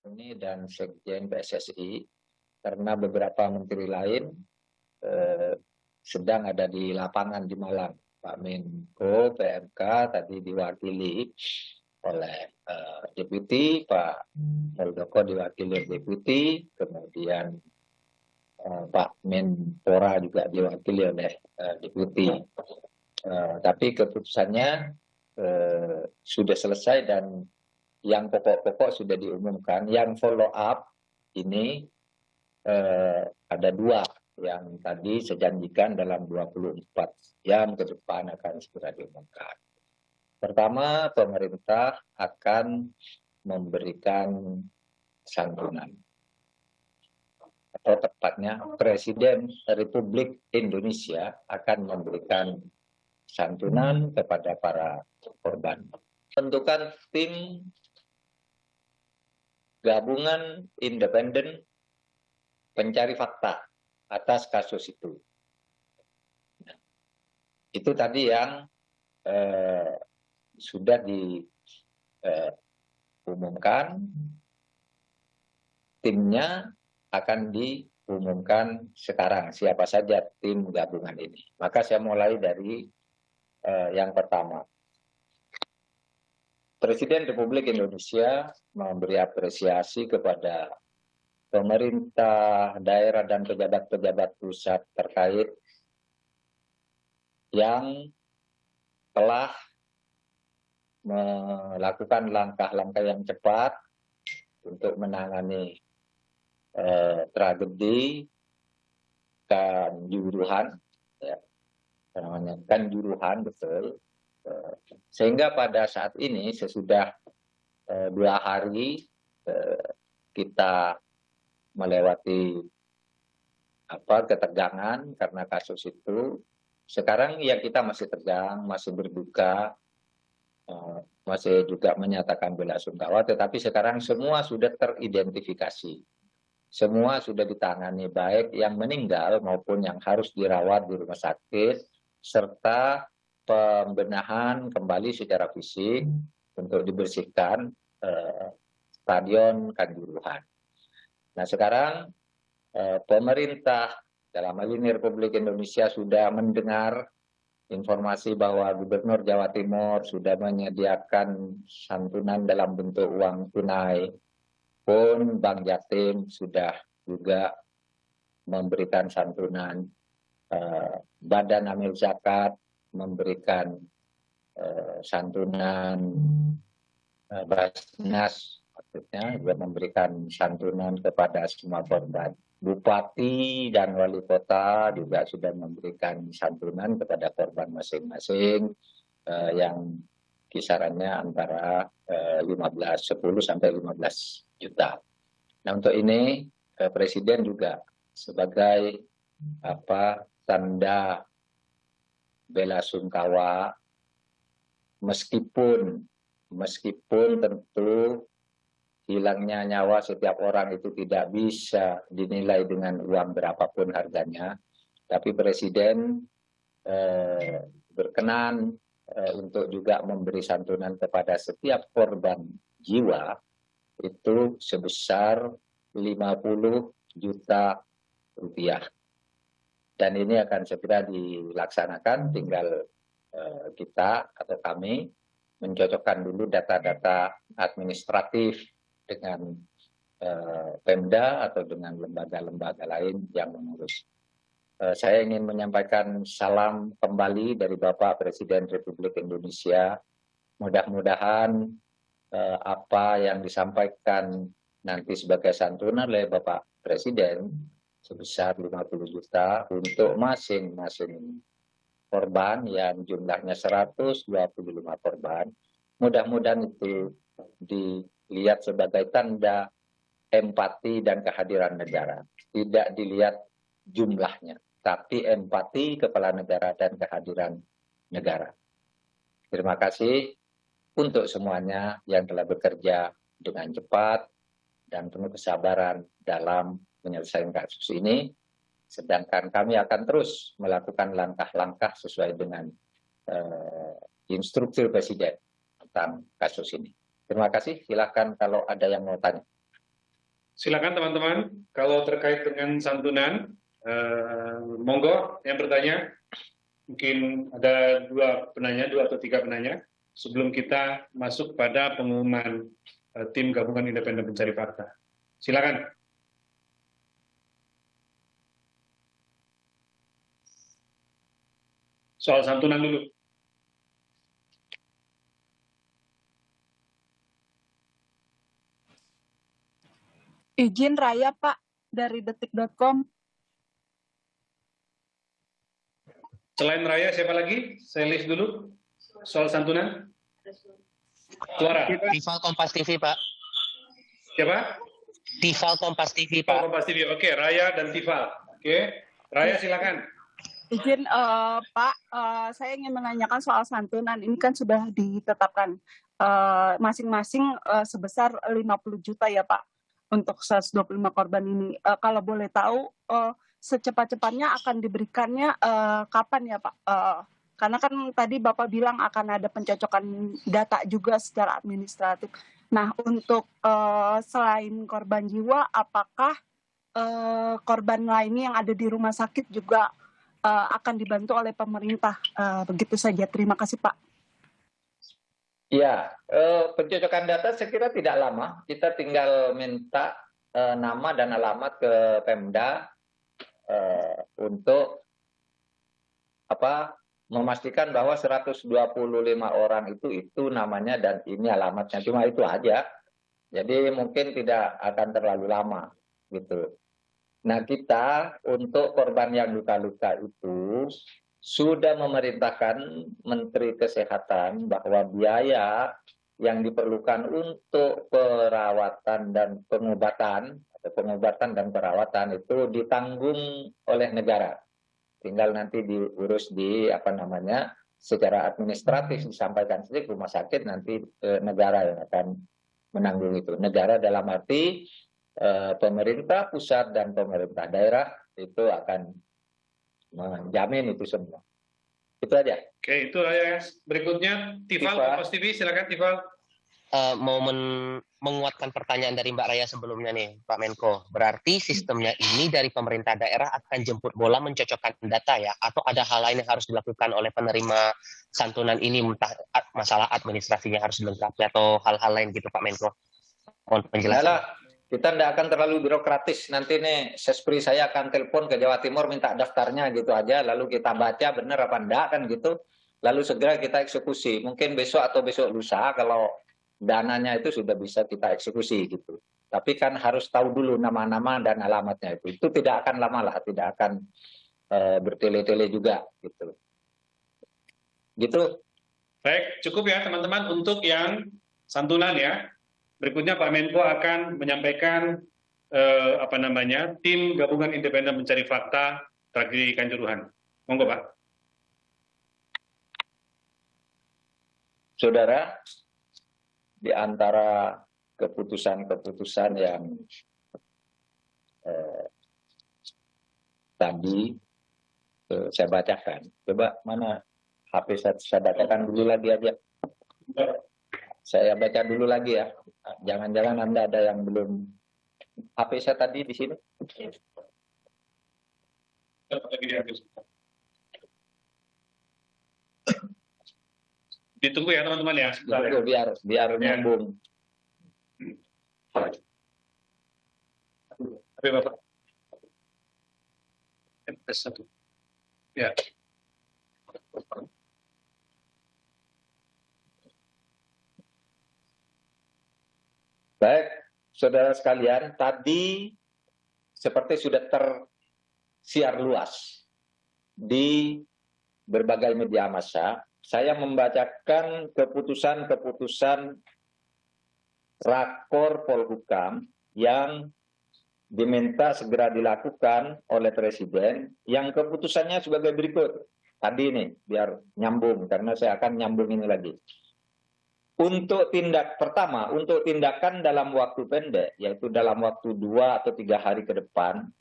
ini dan Sekjen PSSI karena beberapa menteri lain sedang ada di lapangan di Malang. Pak Menko PMK tadi diwakili oleh Deputi, Pak Muldoko diwakili Deputi, kemudian Pak Menpora juga diwakili oleh Deputi. Tapi keputusannya sudah selesai dan yang pokok-pokok sudah diumumkan. Yang follow up ini ada dua yang tadi saya janjikan dalam 24 jam ke depan akan segera diumumkan. Pertama, pemerintah akan memberikan santunan. Atau tepatnya Presiden Republik Indonesia akan memberikan santunan kepada para korban. Tentukan tim gabungan independen pencari fakta atas kasus itu. Itu tadi yang sudah diumumkan. Timnya akan diumumkan sekarang siapa saja tim gabungan ini. Maka saya mulai dari yang pertama. Presiden Republik Indonesia memberi apresiasi kepada pemerintah daerah dan pejabat-pejabat pusat terkait yang telah melakukan langkah-langkah yang cepat untuk menangani tragedi Kanjuruhan, ya, namanya Kanjuruhan betul. Sehingga pada saat ini sesudah 2 hari kita melewati ketegangan karena kasus itu. Sekarang ya kita masih tegang, masih berduka, masih juga menyatakan belasungkawa, tetapi sekarang semua sudah teridentifikasi. Semua sudah ditangani, baik yang meninggal maupun yang harus dirawat di rumah sakit, serta pembenahan kembali secara fisik untuk dibersihkan Stadion Kanjuruhan. Nah sekarang pemerintah dalam hal ini Republik Indonesia sudah mendengar informasi bahwa Gubernur Jawa Timur sudah menyediakan santunan dalam bentuk uang tunai, pun Bank Jatim sudah juga memberikan santunan, Badan Amil Zakat memberikan santunan, Basnas maksudnya juga memberikan santunan kepada semua korban. Bupati dan wali kota juga sudah memberikan santunan kepada korban masing-masing yang kisarannya antara 10 sampai 15 juta. Nah untuk ini Presiden juga sebagai tanda bela sungkawa, meskipun tentu hilangnya nyawa setiap orang itu tidak bisa dinilai dengan uang berapapun harganya, tapi Presiden berkenan untuk juga memberi santunan kepada setiap korban jiwa itu sebesar 50 juta rupiah. Dan ini akan segera dilaksanakan, tinggal kita atau kami mencocokkan dulu data-data administratif dengan Pemda atau dengan lembaga-lembaga lain yang mengurus. Saya ingin menyampaikan salam kembali dari Bapak Presiden Republik Indonesia. Mudah-mudahan apa yang disampaikan nanti sebagai santunan oleh Bapak Presiden sebesar 50 juta untuk masing-masing korban yang jumlahnya 125 korban. Mudah-mudahan itu dilihat sebagai tanda empati dan kehadiran negara. Tidak dilihat jumlahnya, tapi empati kepala negara dan kehadiran negara. Terima kasih untuk semuanya yang telah bekerja dengan cepat dan penuh kesabaran dalam menyelesaikan kasus ini. Sedangkan kami akan terus melakukan langkah-langkah sesuai dengan instruksi Presiden tentang kasus ini. Terima kasih, silakan kalau ada yang mau tanya. Silakan teman-teman, kalau terkait dengan santunan, monggo yang bertanya. Mungkin ada dua atau tiga penanya sebelum kita masuk pada pengumuman tim gabungan independen pencari fakta. Silakan. Soal santunan dulu. Izin Raya Pak dari detik.com. Selain Raya, siapa lagi? Saya list dulu. Soal santunan. Suara. Tifal Kompas TV, Pak. Siapa? Tifal Kompas TV, Pak. Kompas TV. Oke, Raya dan Tifal. Oke, Raya silakan. Izin Pak, saya ingin menanyakan soal santunan. Ini kan sudah ditetapkan masing-masing sebesar 50 juta ya Pak untuk 125 korban ini. Kalau boleh tahu secepat-cepatnya akan diberikannya kapan ya Pak? Karena kan tadi Bapak bilang akan ada pencocokan data juga secara administratif. Nah, untuk selain korban jiwa, apakah korban lainnya yang ada di rumah sakit juga akan dibantu oleh pemerintah? Begitu saja. Terima kasih Pak. Ya, pencocokan data saya kira tidak lama. Kita tinggal minta nama dan alamat ke Pemda untuk memastikan bahwa 125 orang itu namanya dan ini alamatnya, cuma itu aja. Jadi mungkin tidak akan terlalu lama gitu. Nah, kita untuk korban yang luka-luka itu sudah memerintahkan Menteri Kesehatan bahwa biaya yang diperlukan untuk perawatan dan pengobatan dan perawatan itu ditanggung oleh negara. Tinggal nanti diurus secara administratif, disampaikan saja ke rumah sakit, nanti negara yang akan menanggung itu. Negara dalam arti pemerintah pusat dan pemerintah daerah itu akan menjamin itu semua. Itu aja. Oke, itu ya. Berikutnya Tifal Kompas TV, silakan Tifal. Mau menguatkan pertanyaan dari Mbak Raya sebelumnya nih, Pak Menko. Berarti sistemnya ini dari pemerintah daerah akan jemput bola mencocokkan data ya? Atau ada hal lain yang harus dilakukan oleh penerima santunan ini, entah masalah administrasinya harus dilengkapi atau hal-hal lain gitu Pak Menko? Mohon penjelasan. Kita tidak akan terlalu birokratis. Nanti nih Sespri saya akan telepon ke Jawa Timur minta daftarnya gitu aja, lalu kita baca benar apa enggak kan gitu. Lalu segera kita eksekusi. Mungkin besok atau besok lusa kalau dananya itu sudah bisa kita eksekusi gitu. Tapi kan harus tahu dulu nama-nama dan alamatnya itu. Itu tidak akan lama lah, tidak akan bertele-tele juga gitu. Gitu. Baik, cukup ya teman-teman untuk yang santunan ya. Berikutnya Pak Menko akan menyampaikan tim gabungan independen mencari fakta tragedi Kanjuruhan. Monggo Pak. Saudara, di antara keputusan-keputusan yang tadi saya bacakan, coba mana HP saya bacakan dulu lagi aja. Saya baca dulu lagi ya. Jangan-jangan Anda ada yang belum. HP saya tadi di sini. Ditunggu ya teman-teman ya. Biar nyambung. Tapi Bapak. S1. Ya. Baik, saudara sekalian, tadi seperti sudah tersiar luas di berbagai media massa, saya membacakan keputusan-keputusan Rakor Polhukam yang diminta segera dilakukan oleh Presiden, yang keputusannya sebagai berikut. Tadi nih, biar nyambung, karena saya akan nyambung ini lagi. Untuk tindakan dalam waktu pendek, yaitu dalam waktu 2 atau 3 hari ke depan,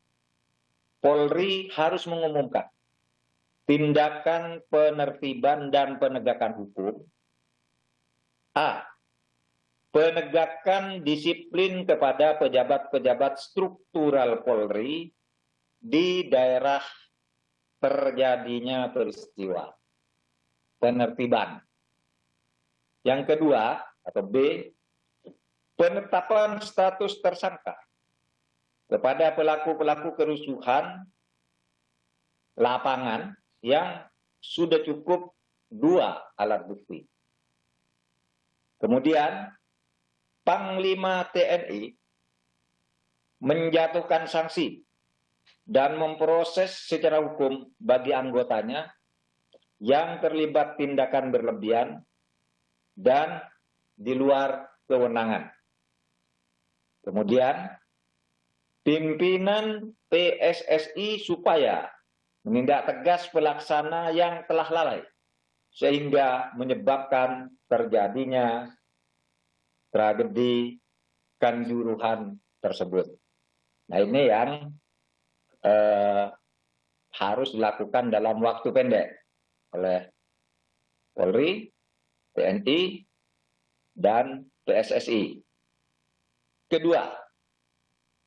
Polri harus mengumumkan tindakan penertiban dan penegakan hukum. A. penegakan disiplin kepada pejabat-pejabat struktural Polri di daerah terjadinya peristiwa. Penertiban. Yang kedua, atau B, penetapan status tersangka kepada pelaku-pelaku kerusuhan lapangan yang sudah cukup 2 alat bukti. Kemudian, Panglima TNI menjatuhkan sanksi dan memproses secara hukum bagi anggotanya yang terlibat tindakan berlebihan dan di luar kewenangan. Kemudian, pimpinan PSSI supaya menindak tegas pelaksana yang telah lalai, sehingga menyebabkan terjadinya tragedi Kanjuruhan tersebut. Nah, ini yang harus dilakukan dalam waktu pendek oleh Polri, TNI, dan PSSI. Kedua,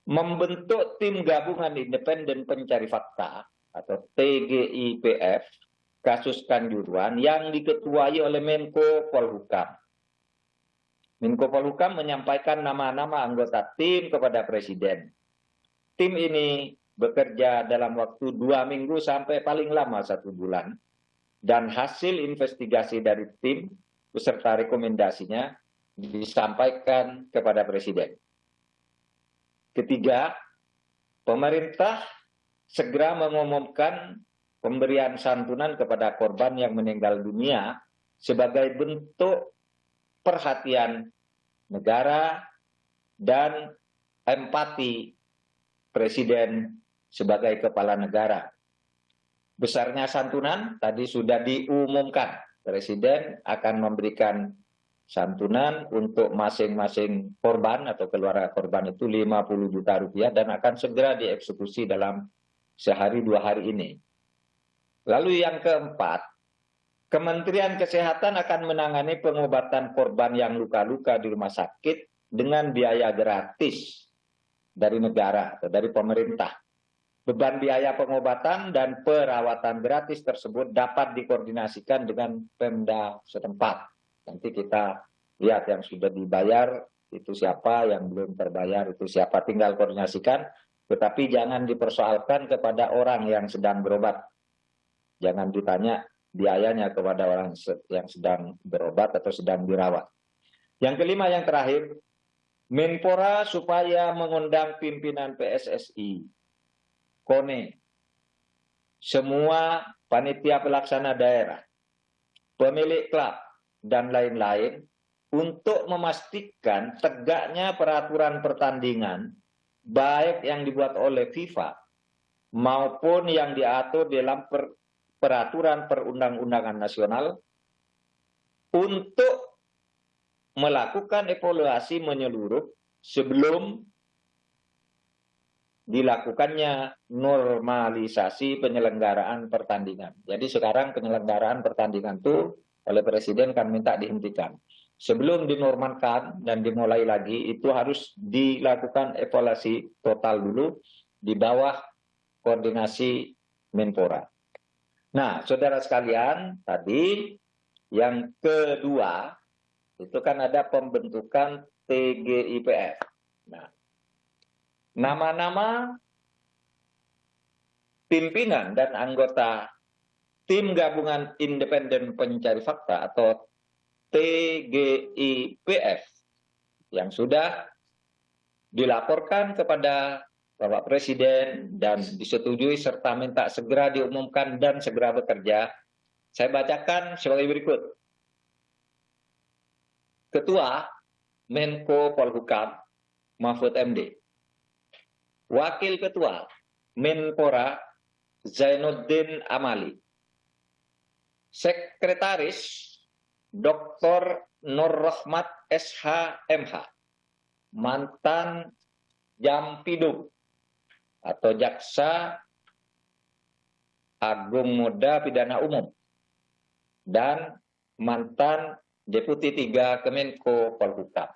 membentuk tim gabungan independen pencari fakta atau TGIPF kasus Kanjuruhan yang diketuai oleh Menko Polhukam. Menko Polhukam menyampaikan nama-nama anggota tim kepada Presiden. Tim ini bekerja dalam waktu 2 minggu sampai paling lama 1 bulan. Dan hasil investigasi dari tim beserta rekomendasinya disampaikan kepada Presiden. Ketiga, pemerintah segera mengumumkan pemberian santunan kepada korban yang meninggal dunia sebagai bentuk perhatian negara dan empati Presiden sebagai kepala negara. Besarnya santunan tadi sudah diumumkan. Presiden akan memberikan santunan untuk masing-masing korban atau keluarga korban itu 50 juta rupiah dan akan segera dieksekusi dalam sehari 2 hari ini. Lalu yang keempat, Kementerian Kesehatan akan menangani pengobatan korban yang luka-luka di rumah sakit dengan biaya gratis dari negara atau dari pemerintah. Beban biaya pengobatan dan perawatan gratis tersebut dapat dikoordinasikan dengan Pemda setempat. Nanti kita lihat yang sudah dibayar itu siapa, yang belum terbayar itu siapa, tinggal koordinasikan. Tetapi jangan dipersoalkan kepada orang yang sedang berobat. Jangan ditanya biayanya kepada orang yang sedang berobat atau sedang dirawat. Yang kelima, yang terakhir, Menpora supaya mengundang pimpinan PSSI, KONE, semua panitia pelaksana daerah, pemilik klub, dan lain-lain untuk memastikan tegaknya peraturan pertandingan baik yang dibuat oleh FIFA maupun yang diatur dalam peraturan perundang-undangan nasional untuk melakukan evaluasi menyeluruh sebelum dilakukannya normalisasi penyelenggaraan pertandingan. Jadi sekarang penyelenggaraan pertandingan itu oleh Presiden kan minta dihentikan. Sebelum dinormalkan dan dimulai lagi itu harus dilakukan evaluasi total dulu di bawah koordinasi Menpora. Nah, saudara sekalian, tadi yang kedua itu kan ada pembentukan TGIPF. Nah, nama-nama pimpinan dan anggota tim gabungan independen pencari fakta atau TGIPF yang sudah dilaporkan kepada Bapak Presiden dan disetujui serta minta segera diumumkan dan segera bekerja, saya bacakan sebagai berikut. Ketua Menko Polhukam Mahfud MD. Wakil Ketua Menpora Zainuddin Amali. Sekretaris Dr. Nur Rahmat SH.MH. Mantan Jampidum atau Jaksa Agung Muda Pidana Umum dan mantan Deputi 3 Kemenko Polhukam.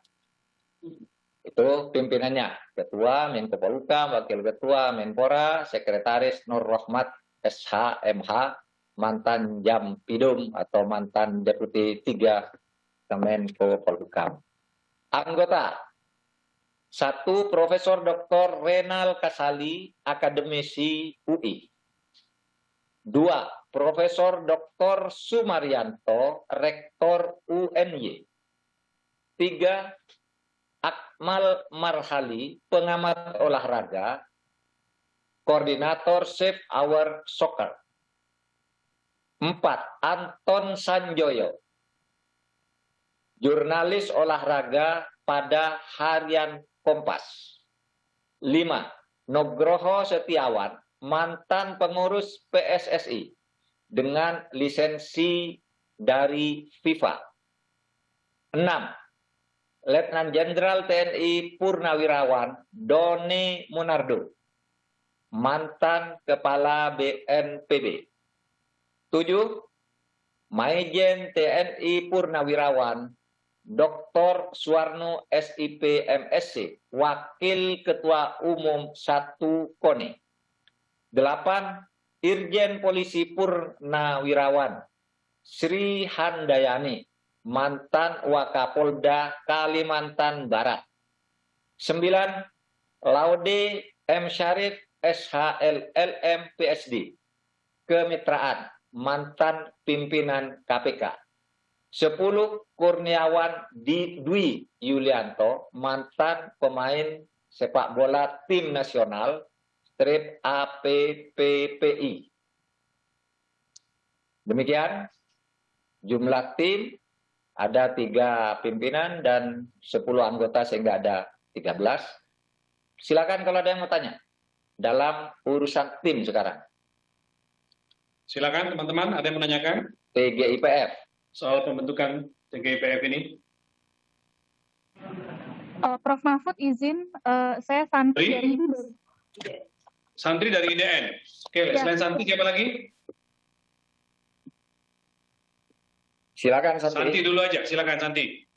Itu pimpinannya, Ketua Menko Polhukam, Wakil Ketua Menpora, Sekretaris Nur Rohmat SHMH, mantan Jampidum atau mantan Deputi 3 Kemenko Polhukam. Anggota 1. Profesor Dr. Renal Kasali, akademisi UI. 2. Profesor Dr. Sumaryanto, rektor UNY. 3. Akmal Marhali, pengamat olahraga, koordinator Save Our Soccer. 4. Anton Sanjoyo, jurnalis olahraga pada Harian Kompas. 5. Nugroho Setiawan, mantan pengurus PSSI dengan lisensi dari FIFA. 6. Letnan Jenderal TNI Purnawirawan Doni Munardo, mantan Kepala BNPB. 7. Maijen TNI Purnawirawan Dr. Suwarno SIP MSc, Wakil Ketua Umum 1 KONI. 8. Irjen Polisi Purnawirawan Sri Handayani, mantan Wakapolda Kalimantan Barat. 9. Laude M. Syarif SHLLM PSD, kemitraan, mantan pimpinan KPK. 10. Kurniawan Dwi Yulianto, mantan pemain sepak bola tim nasional strip APPPI. Demikian jumlah tim, ada 3 pimpinan dan 10 anggota sehingga ada 13. Silakan kalau ada yang mau tanya dalam urusan tim sekarang. Silakan teman-teman, ada yang menanyakan TGIPF. soal pembentukan TGIPF ini? Prof. Mahfud izin, saya Santri dari Santri dari IDN. Oke, Ya. selain Santri siapa lagi? Silakan Santi Santi. dulu aja, silakan Santi.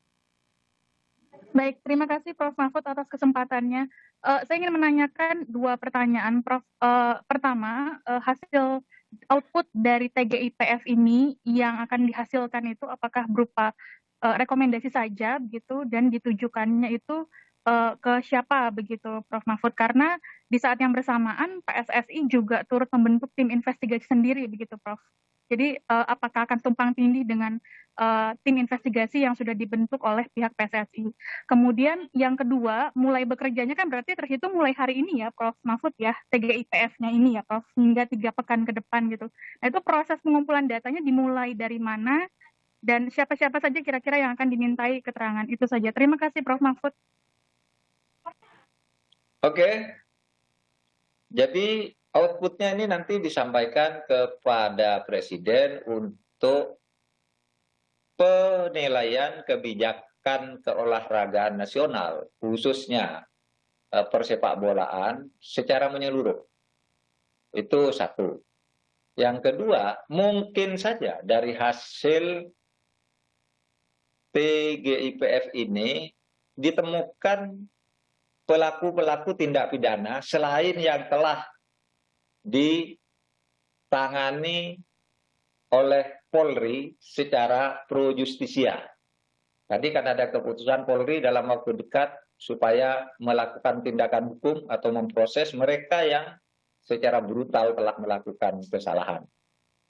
Baik, terima kasih Prof. Mahfud atas kesempatannya. Saya ingin menanyakan 2 pertanyaan, Prof. Pertama, hasil output dari TGIPF ini yang akan dihasilkan itu apakah berupa rekomendasi saja begitu dan ditujukannya itu ke siapa begitu, Prof. Mahfud? Karena di saat yang bersamaan PSSI juga turut membentuk tim investigasi sendiri begitu, Prof. Jadi apakah akan tumpang tindih dengan tim investigasi yang sudah dibentuk oleh pihak PSSI. Kemudian yang kedua, mulai bekerjanya kan berarti terhitung mulai hari ini ya, Prof. Mahfud ya, TGIPF-nya ini ya, Prof. Hingga 3 pekan ke depan gitu. Nah itu proses pengumpulan datanya dimulai dari mana dan siapa-siapa saja kira-kira yang akan dimintai keterangan. Itu saja. Terima kasih, Prof. Mahfud. Oke. Jadi outputnya ini nanti disampaikan kepada Presiden untuk penilaian kebijakan keolahragaan nasional, khususnya persepakbolaan secara menyeluruh. Itu 1. Yang kedua, mungkin saja dari hasil TGIPF ini ditemukan pelaku-pelaku tindak pidana selain yang telah ditangani oleh Polri secara pro justisia. Tadi kan ada keputusan Polri dalam waktu dekat supaya melakukan tindakan hukum atau memproses mereka yang secara brutal telah melakukan kesalahan.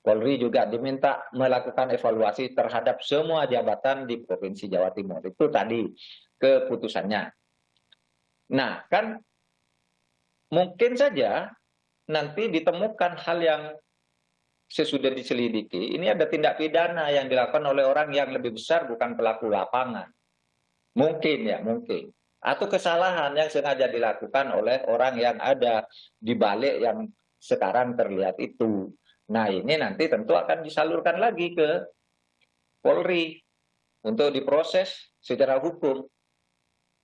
Polri juga diminta melakukan evaluasi terhadap semua jabatan di Provinsi Jawa Timur. Itu tadi keputusannya. Nah, kan mungkin saja nanti ditemukan hal yang sesudah diselidiki, ini ada tindak pidana yang dilakukan oleh orang yang lebih besar, bukan pelaku lapangan. Mungkin ya, mungkin. Atau kesalahan yang sengaja dilakukan oleh orang yang ada di balik yang sekarang terlihat itu. Nah, ini nanti tentu akan disalurkan lagi ke Polri untuk diproses secara hukum.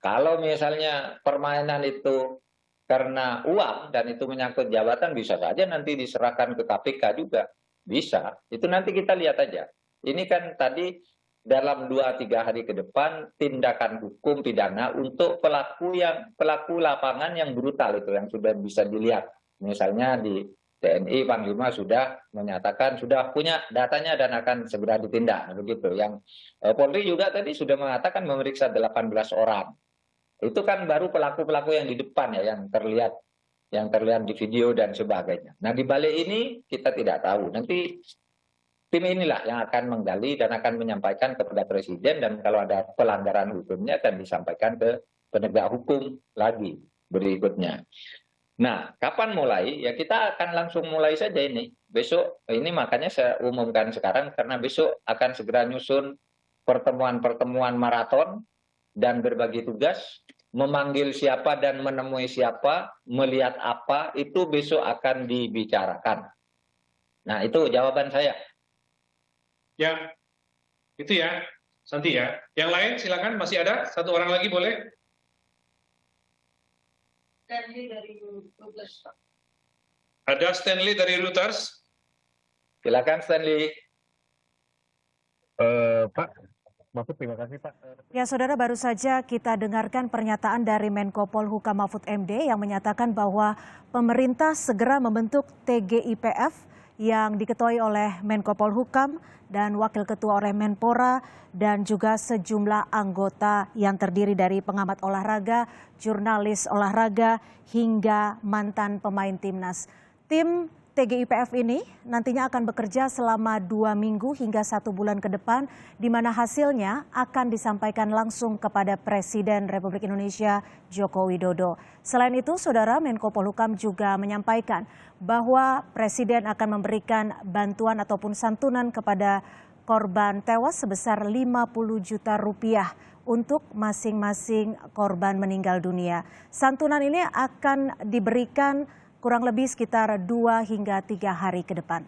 Kalau misalnya permainan itu karena uang dan itu menyangkut jabatan, bisa saja nanti diserahkan ke KPK juga. Bisa. Itu nanti kita lihat aja. Ini kan tadi dalam 2-3 hari ke depan tindakan hukum pidana untuk pelaku lapangan yang brutal itu, yang sudah bisa dilihat. Misalnya di TNI Panglima sudah menyatakan sudah punya datanya dan akan segera ditindak, begitu. Yang Polri juga tadi sudah mengatakan memeriksa 18 orang. Itu kan baru pelaku-pelaku yang di depan ya, yang terlihat di video dan sebagainya. Nah, di balik ini kita tidak tahu. Nanti tim inilah yang akan menggali dan akan menyampaikan kepada Presiden, dan kalau ada pelanggaran hukumnya akan disampaikan ke penegak hukum lagi berikutnya. Nah, kapan mulai? Ya kita akan langsung mulai saja ini. Besok, ini makanya saya umumkan sekarang karena besok akan segera nyusun pertemuan-pertemuan maraton dan berbagi tugas, memanggil siapa dan menemui siapa, melihat apa, itu besok akan dibicarakan. Nah, itu jawaban saya. Ya, itu ya, Santi ya. Yang lain silakan, masih ada satu orang lagi boleh. Stanley dari Reuters. Ada Stanley dari Reuters. Silakan Stanley. Pak Mahfud, terima kasih Pak. Ya saudara, baru saja kita dengarkan pernyataan dari Menko Polhukam Mahfud MD yang menyatakan bahwa pemerintah segera membentuk TGIPF yang diketuai oleh Menko Polhukam dan Wakil Ketua oleh Menpora dan juga sejumlah anggota yang terdiri dari pengamat olahraga, jurnalis olahraga, hingga mantan pemain timnas. Tim TGIPF ini nantinya akan bekerja selama 2 minggu hingga 1 bulan ke depan, di mana hasilnya akan disampaikan langsung kepada Presiden Republik Indonesia Joko Widodo. Selain itu, saudara, Menko Polhukam juga menyampaikan bahwa Presiden akan memberikan bantuan ataupun santunan kepada korban tewas sebesar 50 juta rupiah untuk masing-masing korban meninggal dunia. Santunan ini akan diberikan kurang lebih sekitar 2 hingga 3 hari ke depan.